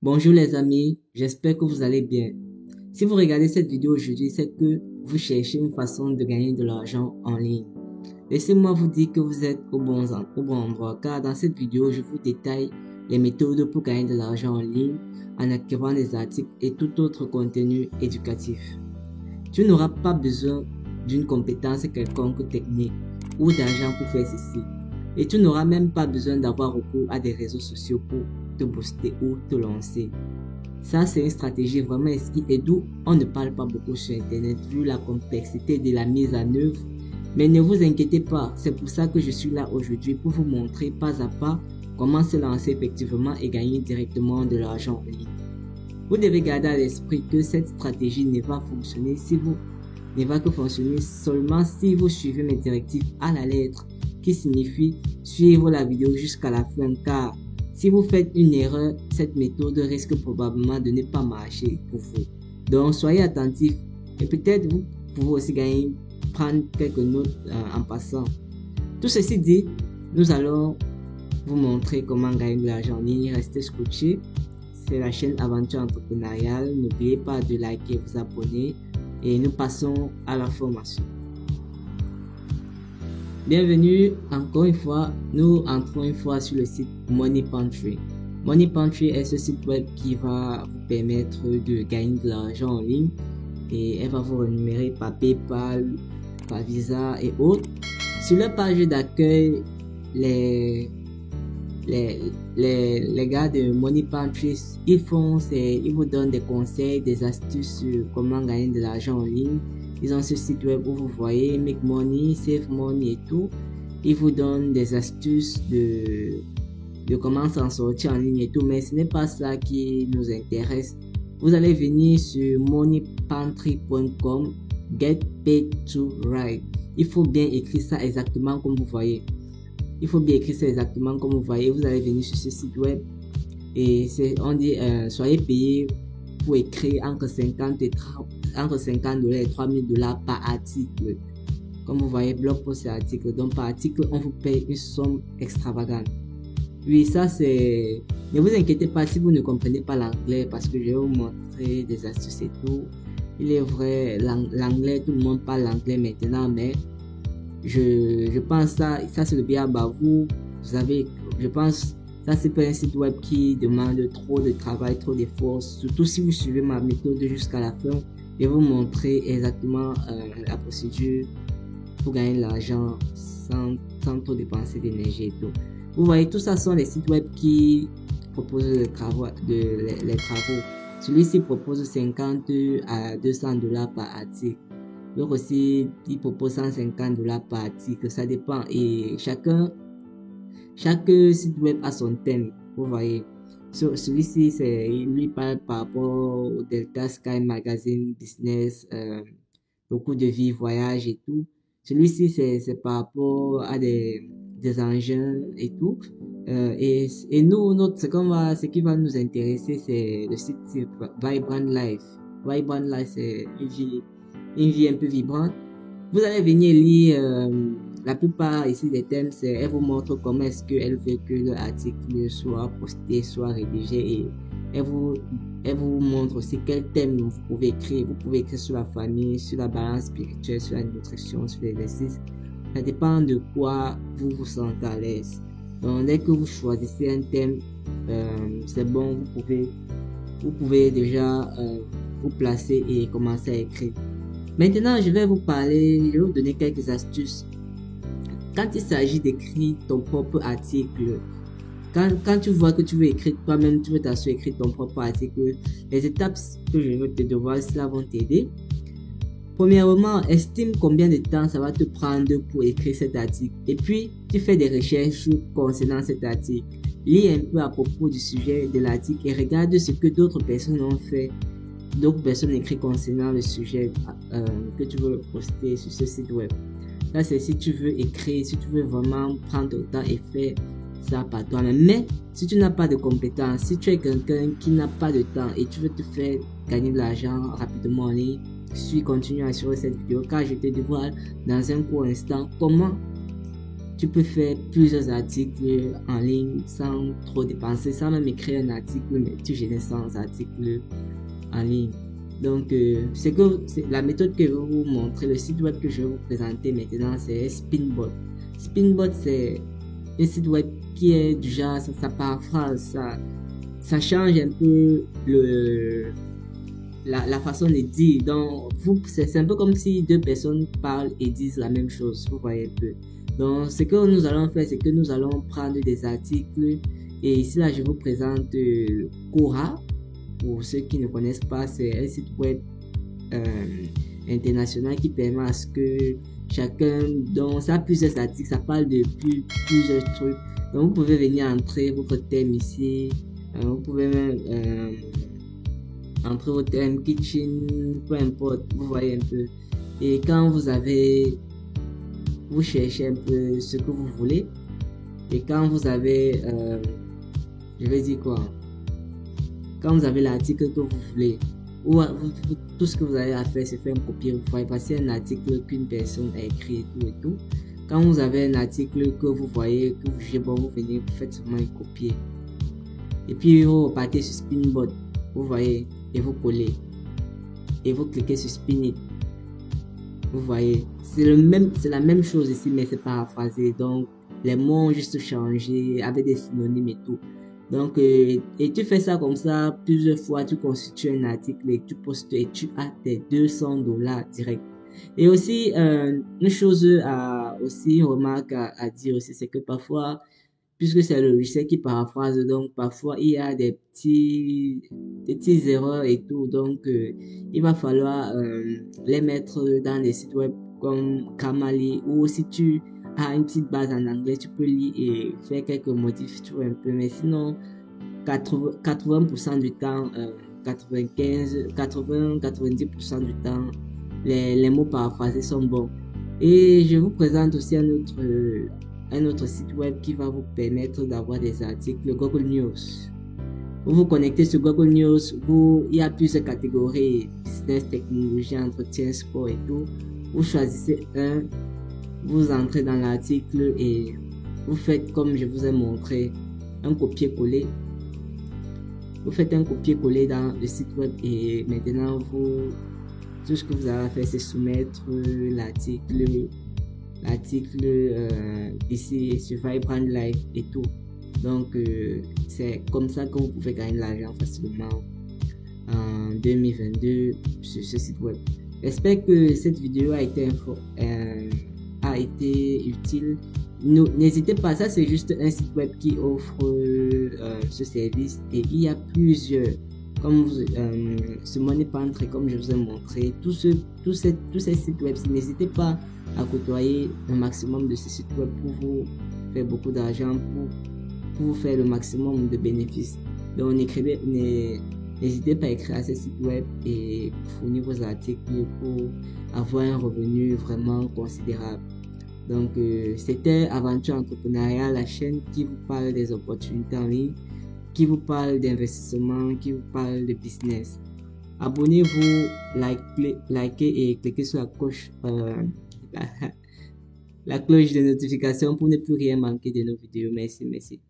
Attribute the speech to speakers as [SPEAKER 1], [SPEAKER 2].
[SPEAKER 1] Bonjour les amis, j'espère que vous allez bien. Si vous regardez cette vidéo aujourd'hui, c'est que vous cherchez une façon de gagner de l'argent en ligne. Laissez-moi vous dire que vous êtes au bon endroit, car dans cette vidéo, je vous détaille les méthodes pour gagner de l'argent en ligne en écrivant des articles et tout autre contenu éducatif. Tu n'auras pas besoin d'une compétence quelconque technique ou d'argent pour faire ceci. Et tu n'auras même pas besoin d'avoir recours à des réseaux sociaux pour te booster ou te lancer. Ça, c'est une stratégie vraiment esquive et d'où on ne parle pas beaucoup sur Internet vu la complexité de la mise en œuvre. Mais ne vous inquiétez pas, c'est pour ça que je suis là aujourd'hui pour vous montrer pas à pas comment se lancer effectivement et gagner directement de l'argent en ligne. Vous devez garder à l'esprit que cette stratégie ne va fonctionner seulement si vous suivez mes directives à la lettre, qui signifie suivre la vidéo jusqu'à la fin, car si vous faites une erreur, cette méthode risque probablement de ne pas marcher pour vous. Donc soyez attentifs et peut-être vous pouvez aussi prendre quelques notes en passant. Tout ceci dit, nous allons vous montrer comment gagner de l'argent en ligne. Restez scotchés. C'est la chaîne Aventure Entrepreneuriale. N'oubliez pas de liker et vous abonner. Et nous passons à la formation. Bienvenue encore une fois, nous entrons une fois sur le site Money Pantry. Money Pantry est ce site web qui va vous permettre de gagner de l'argent en ligne et elle va vous rémunérer par PayPal, par Visa et autres. Sur leur page d'accueil, les gars de Money Pantry, ils vous donnent des conseils, des astuces sur comment gagner de l'argent en ligne. Ils ont ce site web où vous voyez Make Money, Save Money et tout. Ils vous donnent des astuces de comment s'en sortir en ligne et tout, mais ce n'est pas ça qui nous intéresse. Vous allez venir sur moneypantry.com, Get Paid to Write. Il faut bien écrire ça exactement comme vous voyez. Vous allez venir sur ce site web et on dit soyez payé pour écrire entre 50 $ et 3000 $ par article. Comme vous voyez, blog post et article. Donc par article, on vous paye une somme extravagante. Oui, ça c'est... Ne vous inquiétez pas si vous ne comprenez pas l'anglais parce que je vais vous montrer des astuces et tout. Il est vrai, l'anglais, tout le monde parle l'anglais maintenant, mais je pense ça c'est le bien à vous. Je pense ça c'est pas un site web qui demande trop de travail, trop d'efforts. Surtout si vous suivez ma méthode jusqu'à la fin, je vais vous montrer exactement la procédure pour gagner de l'argent sans trop dépenser d'énergie et tout. Vous voyez, tout ça sont les sites web qui proposent les travaux. Celui-ci propose 50 à 200 $ par article. L'autre aussi, il propose 150 $ par article. Ça dépend et chaque site web a son thème. Vous voyez, celui-ci, lui parle par rapport au Delta Sky Magazine Business, beaucoup de vie, voyage et tout. Celui-ci, c'est par rapport à des engins et tout. Et nous, ce qui va nous intéresser, c'est le site Vibrant Life. Vibrant Life, c'est une vie un peu vibrante. Vous allez venir lire la plupart ici des thèmes, elle vous montre comment est-ce qu'elle veut que l'article soit posté, soit rédigé et elle vous montre aussi quel thème vous pouvez écrire. Vous pouvez écrire sur la famille, sur la balance spirituelle, sur la nutrition, sur l'exercice. Ça dépend de quoi vous vous sentez à l'aise. Donc dès que vous choisissez un thème, c'est bon, vous pouvez déjà vous placer et commencer à écrire. Maintenant, je vais vous donner quelques astuces. Quand il s'agit d'écrire ton propre article, quand tu vois que tu veux écrire toi-même, tu veux t'assurer écrire ton propre article, les étapes que je vais te devoir, cela vont t'aider. Premièrement, estime combien de temps ça va te prendre pour écrire cet article. Et puis, tu fais des recherches concernant cet article. Lis un peu à propos du sujet de l'article et regarde ce que d'autres personnes ont fait. D'autres personnes écrivent concernant le sujet que tu veux poster sur ce site web. Là, c'est si tu veux écrire, si tu veux vraiment prendre ton temps et faire ça par toi-même. Mais si tu n'as pas de compétences, si tu es quelqu'un qui n'a pas de temps et tu veux te faire gagner de l'argent rapidement en ligne, continue à suivre cette vidéo car je te dévoile dans un court instant comment tu peux faire plusieurs articles en ligne sans trop dépenser, sans même écrire un article, mais tu génères 100 articles en ligne. Donc, c'est la méthode que je vais vous montrer, le site web que je vais vous présenter maintenant, c'est Spinbot. Spinbot, c'est un site web qui est du genre, ça paraphrase, ça change un peu la façon de dire. Donc, c'est un peu comme si deux personnes parlent et disent la même chose, vous voyez un peu. Donc, ce que nous allons faire, c'est que nous allons prendre des articles. Et ici, là, je vous présente Quora. Pour ceux qui ne connaissent pas, c'est un site web international qui permet à ce que chacun, donc ça a plusieurs articles, ça parle de plusieurs trucs. Donc, vous pouvez venir entrer votre thème ici. Vous pouvez même entrer votre thème kitchen, peu importe, vous voyez un peu. Et quand vous cherchez un peu ce que vous voulez. Et quand vous avez, je vais dire quoi, quand vous avez l'article que vous voulez, ou tout ce que vous avez à faire, c'est faire un copier. Vous voyez passer un article qu'une personne a écrit et tout. Quand vous avez un article que vous voyez, que vous jugez bon, vous venez, vous faites seulement un copier. Et puis vous repartez sur Spinbot, vous voyez, et vous collez. Et vous cliquez sur Spin It. Vous voyez, c'est la même chose ici, mais c'est paraphrasé. Donc, les mots ont juste changé avec des synonymes et tout. Donc, et tu fais ça comme ça plusieurs fois, tu constitues un article et tu postes et tu as tes $200 direct. Et aussi, une chose aussi, une remarque à dire aussi, c'est que parfois, puisque c'est le logiciel qui paraphrase, donc parfois il y a des petites erreurs et tout. Donc, il va falloir les mettre dans des sites web comme Kamali, ou si tu as une petite base en anglais, tu peux lire et faire quelques modifs, tu vois un peu. Mais sinon, 80% du temps, 90% du temps, les mots paraphrasés sont bons. Et je vous présente aussi un autre site web qui va vous permettre d'avoir des articles, Google News. Vous vous connectez sur Google News, il y a plusieurs catégories, business, technologie, entretien, sport et tout. Vous choisissez un, vous entrez dans l'article et vous faites comme je vous ai montré, un copier-coller. Vous faites un copier-coller dans le site web et maintenant tout ce que vous avez à faire, c'est soumettre l'article ici sur Vibrant Live et tout. Donc, c'est comme ça que vous pouvez gagner de l'argent facilement en 2022 sur ce site web. J'espère que cette vidéo a été utile. N'hésitez pas, ça c'est juste un site web qui offre ce service et il y a plusieurs, comme ce Money Pantry, comme je vous ai montré, tous ces sites web. N'hésitez pas à côtoyer un maximum de ces sites web pour vous faire beaucoup d'argent, pour vous faire le maximum de bénéfices. Donc n'hésitez pas à écrire à ces sites web et fournir vos articles pour avoir un revenu vraiment considérable. Donc, c'était Aventure Entrepreneuriale, la chaîne qui vous parle des opportunités en ligne, qui vous parle d'investissement, qui vous parle de business. Abonnez-vous, likez et cliquez sur la cloche, la cloche de notification pour ne plus rien manquer de nos vidéos. Merci.